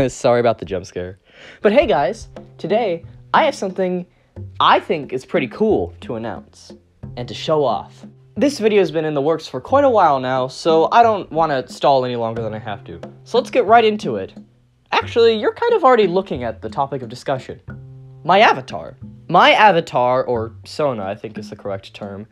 Sorry about the jump scare. But hey guys, today I have something I think is pretty cool to announce and to show off. This video has been in the works for quite a while now, so I don't want to stall any longer than I have to. So let's get right into it. Actually, you're kind of already looking at the topic of discussion. My avatar. My avatar, or Sona I think is the correct term,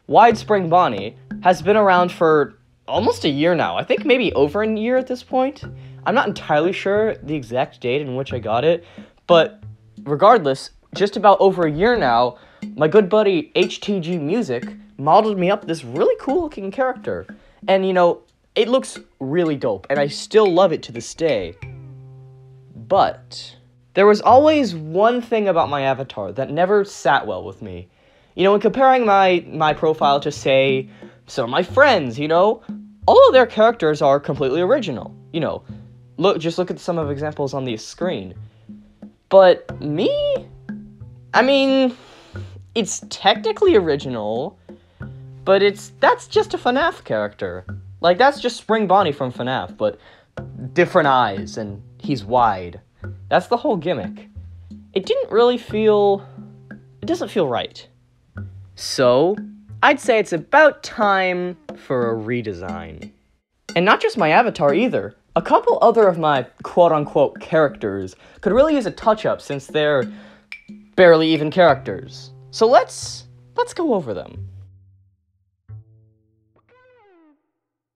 Widespring Bonnie, has been around for almost a year now. I think maybe over a year at this point. I'm not entirely sure the exact date in which I got it, but regardless, just about over a year now, my good buddy HTG Music modeled me up this really cool looking character. And you know, it looks really dope, and I still love it to this day. But there was always one thing about my avatar that never sat well with me. You know, in comparing my profile to, say, some of my friends, you know, all of their characters are completely original. You know, just look at some of the examples on the screen. But me? I mean, it's technically original, but that's just a FNAF character. Like, that's just Spring Bonnie from FNAF, but different eyes, and he's wide. That's the whole gimmick. It doesn't feel right. So, I'd say it's about time for a redesign. And not just my avatar either. A couple other of my quote-unquote characters could really use a touch-up since they're barely even characters. So let's go over them.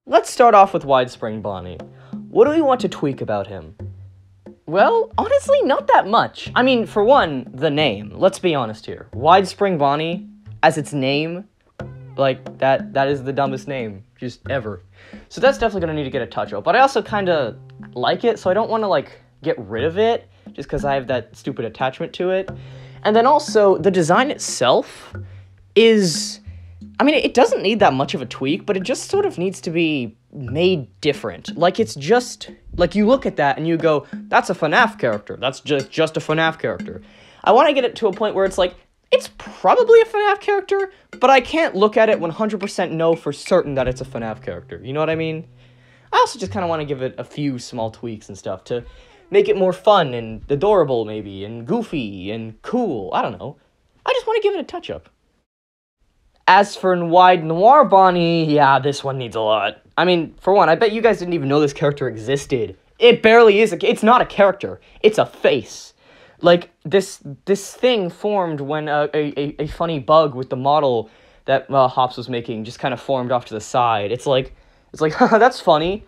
Let's start off with Widespring Bonnie. What do we want to tweak about him? Well, honestly, not that much. I mean, for one, the name. Let's be honest here. Widespring Bonnie, as its name, like, that is the dumbest name, just ever. So that's definitely gonna need to get a touch-up. But I also kinda like it, so I don't wanna, like, get rid of it, just because I have that stupid attachment to it. And then also, the design itself is... I mean, it doesn't need that much of a tweak, but it just sort of needs to be made different. Like, it's just... Like, you look at that and you go, that's a FNAF character. That's just a FNAF character. I want to get it to a point where it's like, it's probably a FNAF character, but I can't look at it 100% know for certain that it's a FNAF character. You know what I mean? I also just kind of want to give it a few small tweaks and stuff to make it more fun and adorable, maybe, and goofy and cool. I don't know. I just want to give it a touch-up. As for Wide Noir Bonnie, yeah, this one needs a lot. I mean, for one, I bet you guys didn't even know this character existed. It barely is. It's not a character. It's a face. Like, this thing formed when a funny bug with the model that Hops was making just kind of formed off to the side. It's like, haha, that's funny.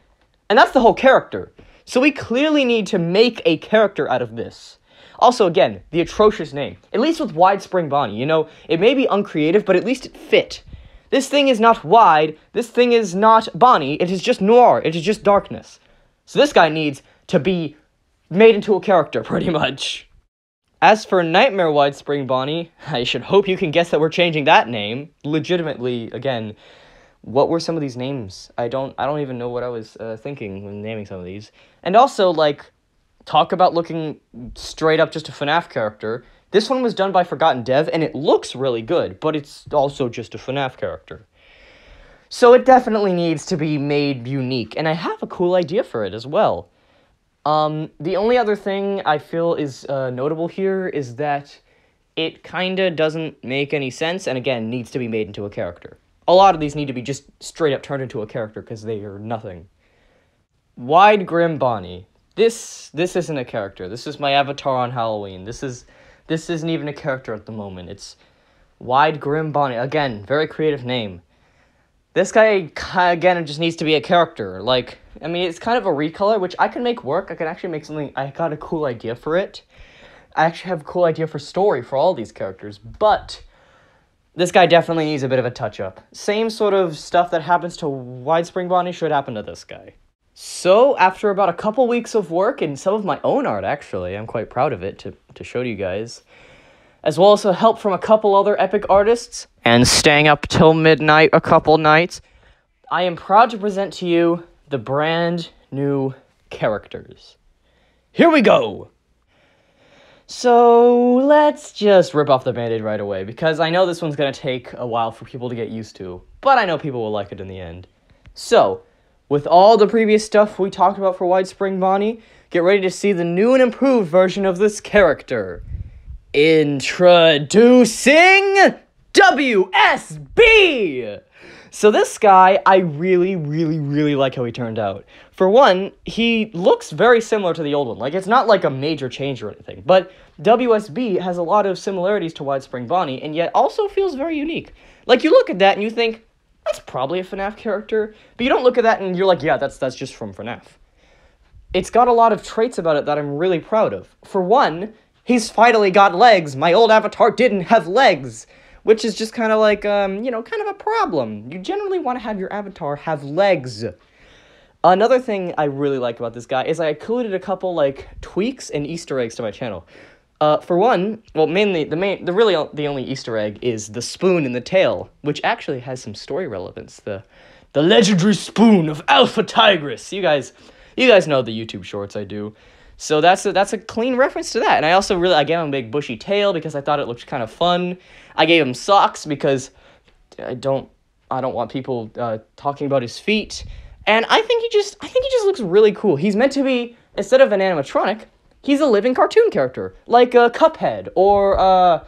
And that's the whole character. So we clearly need to make a character out of this. Also, again, the atrocious name. At least with Widespring Bonnie, you know, it may be uncreative, but at least it fit. This thing is not wide, this thing is not Bonnie, it is just noir, it is just darkness. So this guy needs to be made into a character, pretty much. As for Nightmare Widespring Bonnie, I should hope you can guess that we're changing that name. Legitimately, again, what were some of these names? I don't even know what I was thinking when naming some of these. And also, like, talk about looking straight up just a FNAF character. This one was done by Forgotten Dev, and it looks really good, but it's also just a FNAF character. So it definitely needs to be made unique, and I have a cool idea for it as well. The only other thing I feel is notable here is that it kinda doesn't make any sense, and again, needs to be made into a character. A lot of these need to be just straight up turned into a character, because they are nothing. Wide Grim Bonnie. This isn't a character. This is my avatar on Halloween. This isn't even a character at the moment. It's Wide Grim Bonnie. Again, very creative name. This guy, again, just needs to be a character. Like, I mean, it's kind of a recolor, which I can make work. I can actually make something. I got a cool idea for it. I actually have a cool idea for story for all these characters, but this guy definitely needs a bit of a touch-up. Same sort of stuff that happens to Widespring Bonnie should happen to this guy. So, after about a couple weeks of work, and some of my own art, actually, I'm quite proud of it to show to you guys, as well as some help from a couple other epic artists, and staying up till midnight a couple nights, I am proud to present to you the brand new characters. Here we go! So, let's just rip off the Band-Aid right away, because I know this one's gonna take a while for people to get used to, but I know people will like it in the end. So, With all the previous stuff we talked about for White Spring Bonnie, get ready to see the new and improved version of this character. Introducing WSB! So this guy, I really like how he turned out. For one, he looks very similar to the old one. Like, it's not like a major change or anything, but WSB has a lot of similarities to White Spring Bonnie, and yet also feels very unique. Like, you look at that and you think, that's probably a FNAF character, but you don't look at that and you're like, yeah, that's just from FNAF. It's got a lot of traits about it that I'm really proud of. For one, he's finally got legs. My old avatar didn't have legs. Which is just kind of like, kind of a problem. You generally want to have your avatar have legs. Another thing I really like about this guy is I included a couple, tweaks and Easter eggs to my channel. For one, well, mainly, the only Easter egg is the spoon in the tail, which actually has some story relevance. The legendary spoon of Alpha Tigress. You guys know the YouTube shorts I do. So that's a clean reference to that. And I also I gave him a big bushy tail because I thought it looked kind of fun. I gave him socks because I don't want people talking about his feet. And I think he just looks really cool. He's meant to be, instead of an animatronic, he's a living cartoon character, like Cuphead or I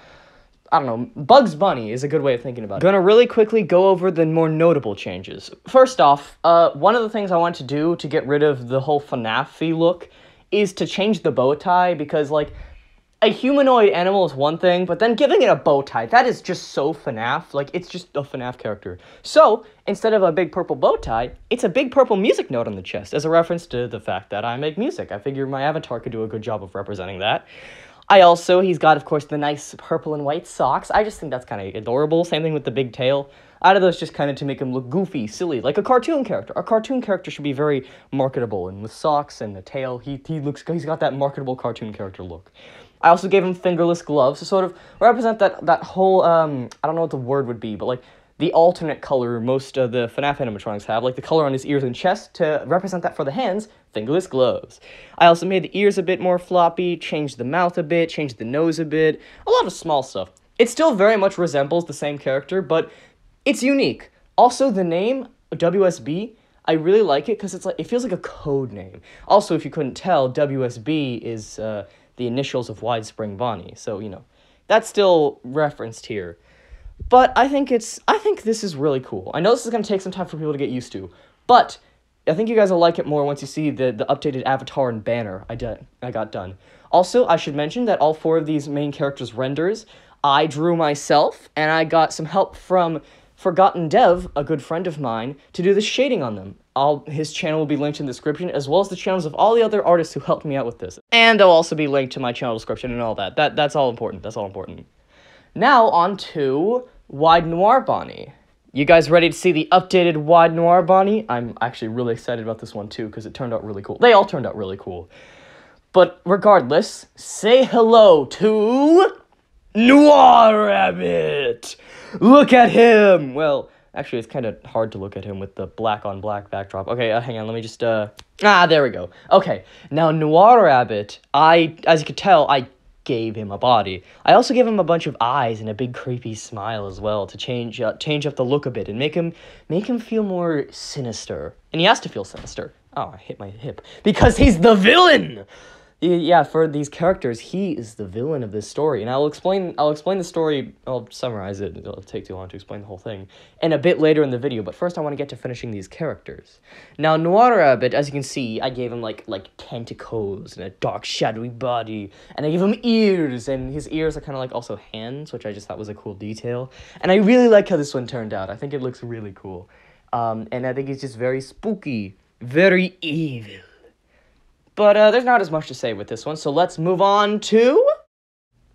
don't know, Bugs Bunny is a good way of thinking about it. I'm gonna really quickly go over the more notable changes. First off, one of the things I want to do to get rid of the whole FNAF-y look is to change the bow tie, because, a humanoid animal is one thing, but then giving it a bow tie, that is just so FNAF. It's just a FNAF character. So, instead of a big purple bow tie, it's a big purple music note on the chest, as a reference to the fact that I make music. I figure my avatar could do a good job of representing that. He's got, of course, the nice purple and white socks. I just think that's kind of adorable. Same thing with the big tail. Out of those, just kind of to make him look goofy, silly, like a cartoon character. A cartoon character should be very marketable, and with socks and the tail, he's got that marketable cartoon character look. I also gave him fingerless gloves to sort of represent that whole, I don't know what the word would be, but the alternate color most of the FNAF animatronics have, like the color on his ears and chest, to represent that for the hands, fingerless gloves. I also made the ears a bit more floppy, changed the mouth a bit, changed the nose a bit, a lot of small stuff. It still very much resembles the same character, but it's unique. Also, the name, WSB, I really like it because it feels like a code name. Also, if you couldn't tell, WSB is the initials of White Spring Bonnie, so, that's still referenced here. But I think this is really cool. I know this is going to take some time for people to get used to, but I think you guys will like it more once you see the updated avatar and banner I got done. Also, I should mention that all 4 of these main characters' renders, I drew myself, and I got some help from Forgotten Dev, a good friend of mine, to do the shading on them. His channel will be linked in the description, as well as the channels of all the other artists who helped me out with this. And they'll also be linked to my channel description and all that. That's all important. That's all important. Now, on to Wide Noir Bonnie. You guys ready to see the updated Wide Noir Bonnie? I'm actually really excited about this one, too, because it turned out really cool. They all turned out really cool. But regardless, say hello to Noir Rabbit! Look at him! Well, actually, it's kind of hard to look at him with the black-on-black backdrop. Okay, hang on, let me just, there we go. Okay, now Noir Rabbit, as you could tell, I gave him a body. I also gave him a bunch of eyes and a big creepy smile as well to change up the look a bit and make him feel more sinister. And he has to feel sinister. Oh, I hit my hip. Because he's the villain! Yeah, for these characters, he is the villain of this story, and I'll explain the story. I'll summarize it. It'll take too long to explain the whole thing, and a bit later in the video. But first, I want to get to finishing these characters. Now, Noir Rabbit, as you can see, I gave him like tentacles and a dark, shadowy body, and I gave him ears, and his ears are kind of like also hands, which I just thought was a cool detail. And I really like how this one turned out. I think it looks really cool, and I think it's just very spooky, very evil. But there's not as much to say with this one, so let's move on to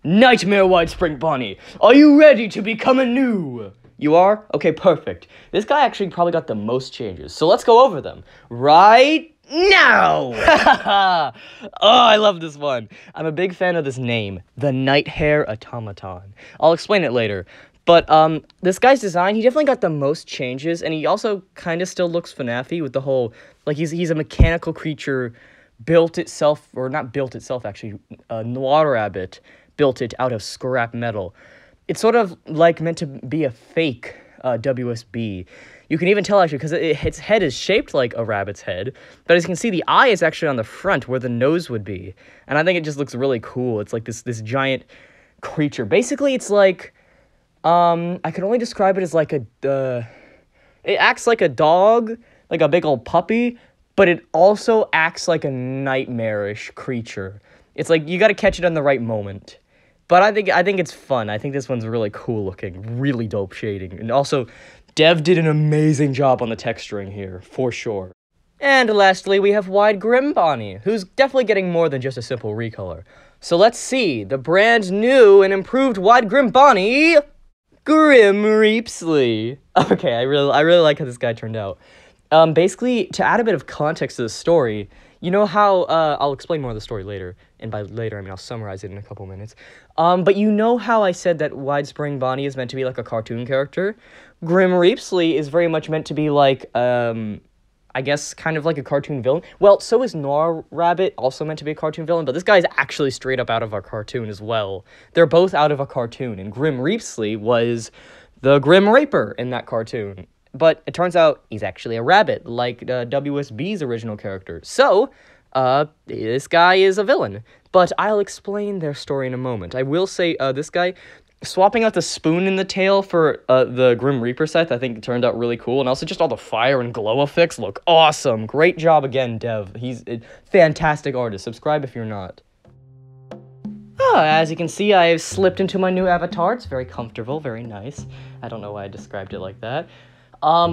Nightmare White Spring Bonnie. Are you ready to become a new? You are? Okay, perfect. This guy actually probably got the most changes, so let's go over them right now. Oh, I love this one. I'm a big fan of this name, the Nighthair Automaton. I'll explain it later. But this guy's design, he definitely got the most changes, and he also kind of still looks FNAF-y with the whole, he's a mechanical creature. Built itself, or not built itself actually, Noir Rabbit built it out of scrap metal. It's sort of meant to be a fake WSB. You can even tell, actually, because its head is shaped like a rabbit's head, but as you can see, the eye is actually on the front where the nose would be, and I think it just looks really cool. It's like this giant creature. Basically, it's like, I can only describe it as like it acts like a dog, like a big old puppy, but it also acts like a nightmarish creature. It's like, you gotta catch it in the right moment. But I think it's fun. I think this one's really cool looking, really dope shading. And also, Dev did an amazing job on the texturing here, for sure. And lastly, we have Wide Grim Bonnie, who's definitely getting more than just a simple recolor. So let's see, the brand new and improved Wide Grim Bonnie, Grim Reapsley. Okay, I really like how this guy turned out. Basically, to add a bit of context to the story, you know how, I'll explain more of the story later, and by later, I mean I'll summarize it in a couple minutes. But you know how I said that Wide Spring Bonnie is meant to be like a cartoon character? Grim Reapsley is very much meant to be like, I guess kind of like a cartoon villain. Well, so is Noir Rabbit, also meant to be a cartoon villain, but this guy's actually straight up out of a cartoon as well. They're both out of a cartoon, and Grim Reapsley was the Grim Reaper in that cartoon. But it turns out he's actually a rabbit, like WSB's original character. So, this guy is a villain. But I'll explain their story in a moment. I will say, this guy, swapping out the spoon in the tail for the Grim Reaper set, I think it turned out really cool. And also just all the fire and glow effects look awesome. Great job again, Dev. He's a fantastic artist. Subscribe if you're not. As you can see, I have slipped into my new avatar. It's very comfortable, very nice. I don't know why I described it like that.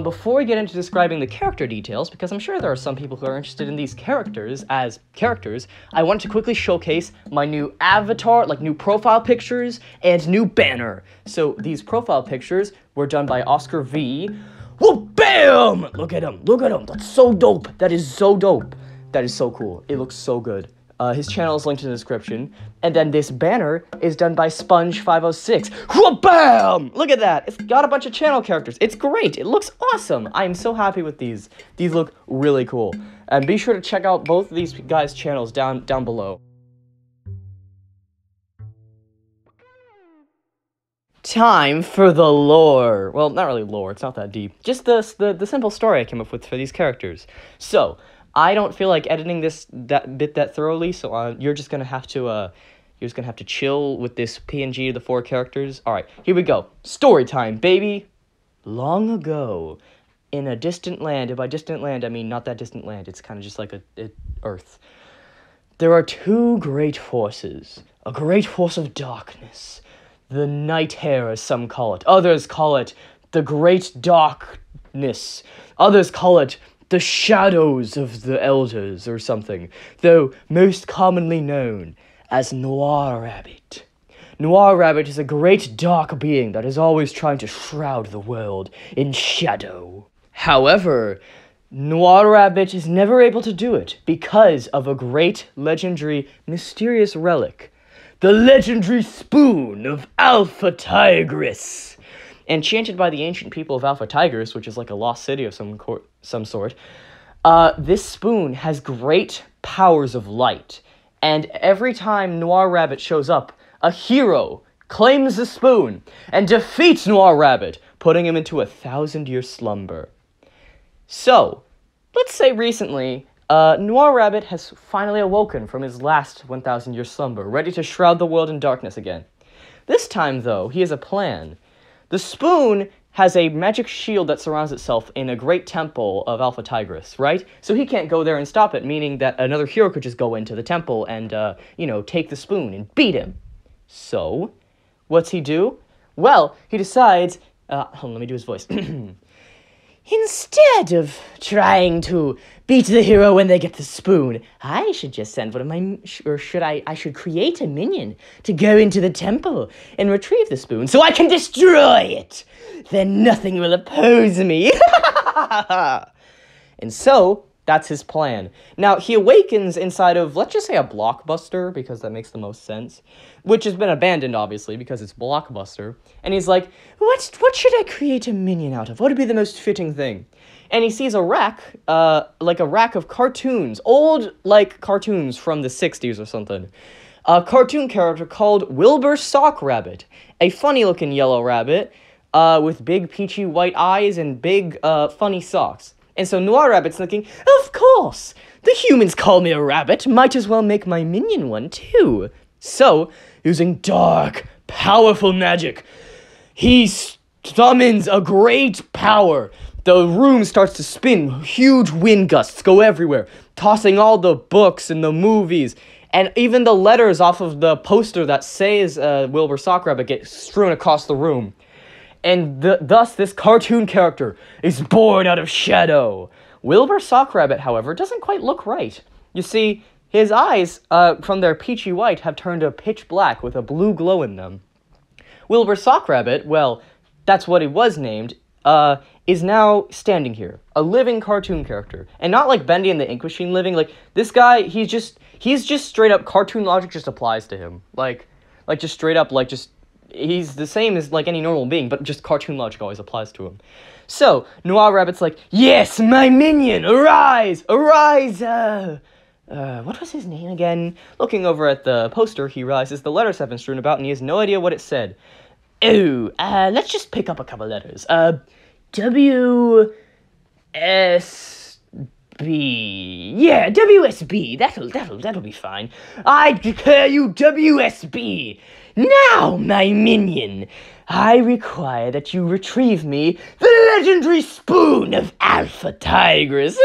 Before we get into describing the character details, because I'm sure there are some people who are interested in these characters as characters, I want to quickly showcase my new avatar, like new profile pictures, and new banner. So these profile pictures were done by Oscar V. Whoa, bam! Look at him, that's so dope, that is so dope. That is so cool, it looks so good. His channel is linked in the description. And then this banner is done by Sponge506. Bam! Look at that. It's got a bunch of channel characters. It's great. It looks awesome. I am so happy with these. These look really cool. And be sure to check out both of these guys' channels down below. Time for the lore. Well, not really lore. It's not that deep. Just the simple story I came up with for these characters. So, I don't feel like editing that thoroughly, so you're just gonna have to chill with this PNG of the 4 characters. All right, here we go. Story time, baby. Long ago, in a distant land, and by distant land I mean not that distant land. It's kind of just like a Earth. There are 2 great forces. A great force of darkness, the Night Hare, as some call it. Others call it the Great Darkness. Others call it the Shadows of the Elders, or something, though most commonly known as Noir Rabbit. Noir Rabbit is a great dark being that is always trying to shroud the world in shadow. However, Noir Rabbit is never able to do it because of a great, legendary, mysterious relic, the legendary Spoon of Alpha Tigris. Enchanted by the ancient people of Alpha Tigris, which is like a lost city of some sort, this spoon has great powers of light, and every time Noir Rabbit shows up, a hero claims the spoon and defeats Noir Rabbit, putting him into a 1,000-year slumber. So, let's say recently, Noir Rabbit has finally awoken from his last 1,000-year slumber, ready to shroud the world in darkness again. This time, though, he has a plan. The spoon has a magic shield that surrounds itself in a great temple of Alpha Tigris, right? So he can't go there and stop it, meaning that another hero could just go into the temple and, take the spoon and beat him. So, what's he do? Well, he decides, hold on, let me do his voice. Instead of trying to beat the hero when they get the spoon, I should just send one of my, I should create a minion to go into the temple and retrieve the spoon so I can destroy it. Then nothing will oppose me. And so, that's his plan. Now, he awakens inside of, let's just say, a Blockbuster, because that makes the most sense, which has been abandoned, obviously, because it's Blockbuster, and he's like, what should I create a minion out of? What would be the most fitting thing? And he sees a rack, like a rack of cartoons, old, like, cartoons from the 60s or something. A cartoon character called Wilbur Sock Rabbit, a funny-looking yellow rabbit, with big peachy white eyes and big, funny socks. And so Noir Rabbit's thinking, of course, the humans call me a rabbit, might as well make my minion one too. So, using dark, powerful magic, he summons a great power. The room starts to spin, huge wind gusts go everywhere, tossing all the books and the movies, and even the letters off of the poster that says Wilbur Sock Rabbit get strewn across the room. And thus this cartoon character is born out of shadow. Wilbur Sock Rabbit, however, doesn't quite look right. You see, his eyes, from their peachy white, have turned a pitch black with a blue glow in them. Wilbur Sock Rabbit, well, that's what he was named, is now standing here, a living cartoon character. And not like Bendy and the Ink Machine living, like, this guy, he's just straight up, cartoon logic just applies to him. Like just straight up, he's the same as, like, any normal being, but just cartoon logic always applies to him. So, Noir Rabbit's like, yes, my minion, arise, arise, what was his name again? Looking over at the poster, he realizes the letters have been strewn about, and he has no idea what it said. Oh, let's just pick up a couple letters. W-S-B. Yeah, WSB. That'll be fine. I declare you WSB. Now, my minion, I require that you retrieve me the legendary spoon of Alpha Tigris.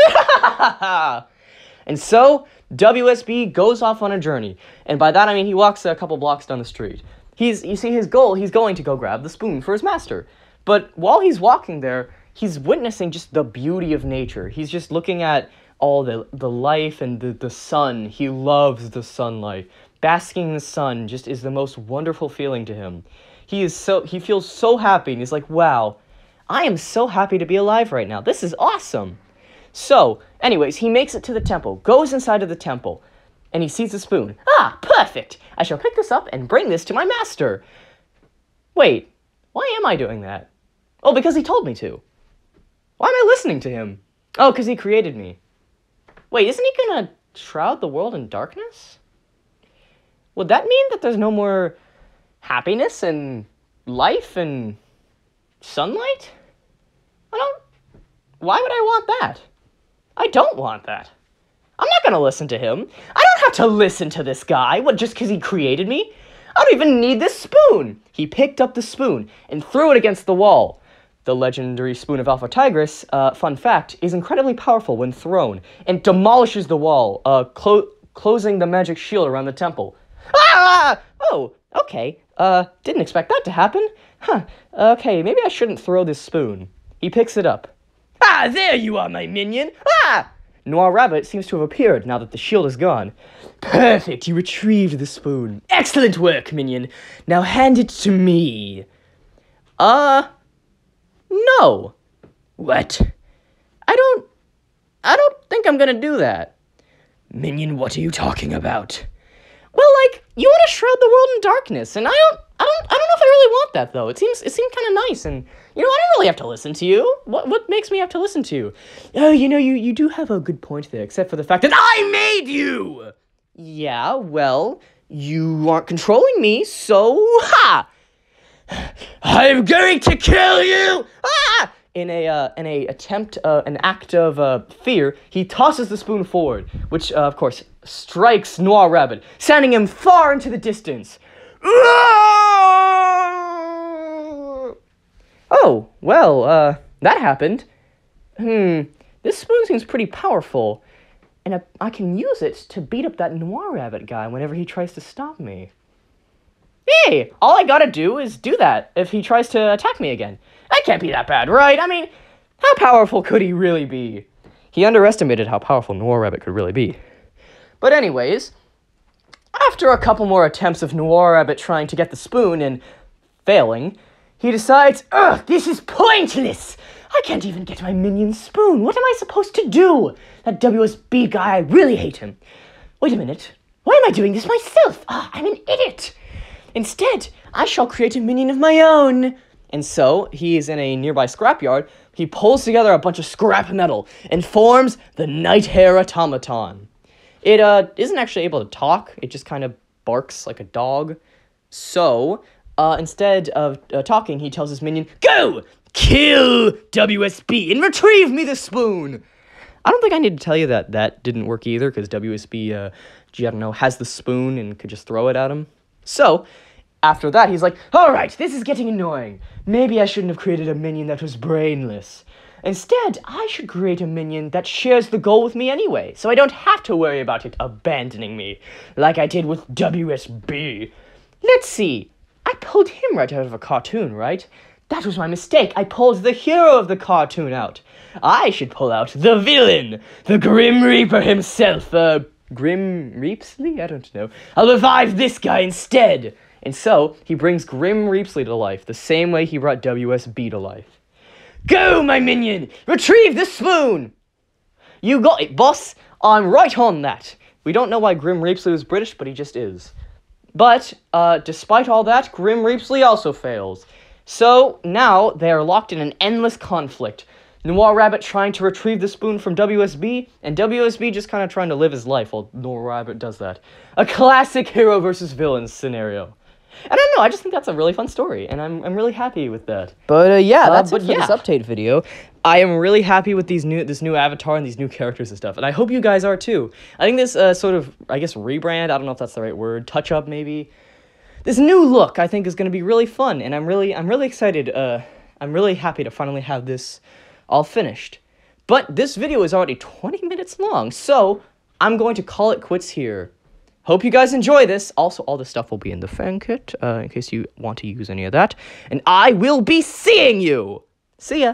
And so, WSB goes off on a journey. And by that I mean he walks a couple blocks down the street. You see his goal, he's going to go grab the spoon for his master. But while he's walking there, he's witnessing just the beauty of nature. He's just looking at all the life and the sun. He loves the sunlight. Basking in the sun just is the most wonderful feeling to him. He feels so happy, and he's like, wow, I am so happy to be alive right now. This is awesome. So, anyways, he makes it to the temple, goes inside of the temple, and he sees the spoon. Ah, perfect! I shall pick this up and bring this to my master. Wait, why am I doing that? Oh, because he told me to. Why am I listening to him? Oh, because he created me. Wait, isn't he gonna shroud the world in darkness? Would that mean that there's no more happiness and life and sunlight? Why would I want that? I don't want that. I'm not gonna listen to him. I don't have to listen to this guy, just because he created me? I don't even need this spoon. He picked up the spoon and threw it against the wall. The legendary spoon of Alpha Tigris, fun fact, is incredibly powerful when thrown and demolishes the wall, closing the magic shield around the temple. Ah! Oh, okay. Didn't expect that to happen. Huh. Okay, maybe I shouldn't throw this spoon. He picks it up. Ah, there you are, my minion! Ah! Noir Rabbit seems to have appeared now that the shield is gone. Perfect, you retrieved the spoon. Excellent work, minion. Now hand it to me. No. What? I don't think I'm gonna do that. Minion, what are you talking about? Well, you want to shroud the world in darkness, and I don't know if I really want that, though. It seems kind of nice, and, I don't really have to listen to you. What makes me have to listen to you? Oh, you do have a good point there, except for the fact that I made you! Yeah, well, you aren't controlling me, so, ha! I'm going to kill you! Ah! In an act of fear, he tosses the spoon forward, which, of course, strikes Noir Rabbit, sending him far into the distance. Oh, well, that happened. This spoon seems pretty powerful, and I can use it to beat up that Noir Rabbit guy whenever he tries to stop me. Hey, all I gotta do is do that if he tries to attack me again. That can't be that bad, right? I mean, how powerful could he really be? He underestimated how powerful Noir Rabbit could really be. But anyways, after a couple more attempts of Noir Rabbit trying to get the spoon and failing, he decides, ugh, this is pointless! I can't even get my minion's spoon. What am I supposed to do? That WSB guy, I really hate him. Wait a minute. Why am I doing this myself? I'm an idiot. Instead, I shall create a minion of my own. And so, he is in a nearby scrapyard. He pulls together a bunch of scrap metal and forms the Night Hare Automaton. It isn't actually able to talk. It just kind of barks like a dog. So, instead of talking, he tells his minion, "Go! Kill WSB and retrieve me the spoon!" I don't think I need to tell you that that didn't work either, because WSB, I don't know, has the spoon and could just throw it at him. So, after that, he's like, "Alright, this is getting annoying. Maybe I shouldn't have created a minion that was brainless. Instead, I should create a minion that shares the goal with me anyway, so I don't have to worry about it abandoning me, like I did with WSB. Let's see. I pulled him right out of a cartoon, right? That was my mistake. I pulled the hero of the cartoon out. I should pull out the villain, the Grim Reaper himself. Grim Reapsley? I don't know. I'll revive this guy instead." And so, he brings Grim Reapsley to life, the same way he brought WSB to life. "Go, my minion! Retrieve the spoon!" "You got it, boss. I'm right on that." We don't know why Grim Reapsley was British, but he just is. But, despite all that, Grim Reapsley also fails. So, now, they are locked in an endless conflict. Noir Rabbit trying to retrieve the spoon from WSB, and WSB just kind of trying to live his life while Noir Rabbit does that. A classic hero versus villain scenario. I don't know, I just think that's a really fun story, and I'm really happy with that. But yeah, that's it for this update video. I am really happy with this new avatar and these new characters and stuff, and I hope you guys are too. I think this sort of, I guess, rebrand, I don't know if that's the right word, touch-up maybe. This new look, I think, is going to be really fun, and I'm really excited. I'm really happy to finally have this all finished. But this video is already 20 minutes long, so I'm going to call it quits here. Hope you guys enjoy this. Also, all this stuff will be in the fan kit, in case you want to use any of that. And I will be seeing you! See ya!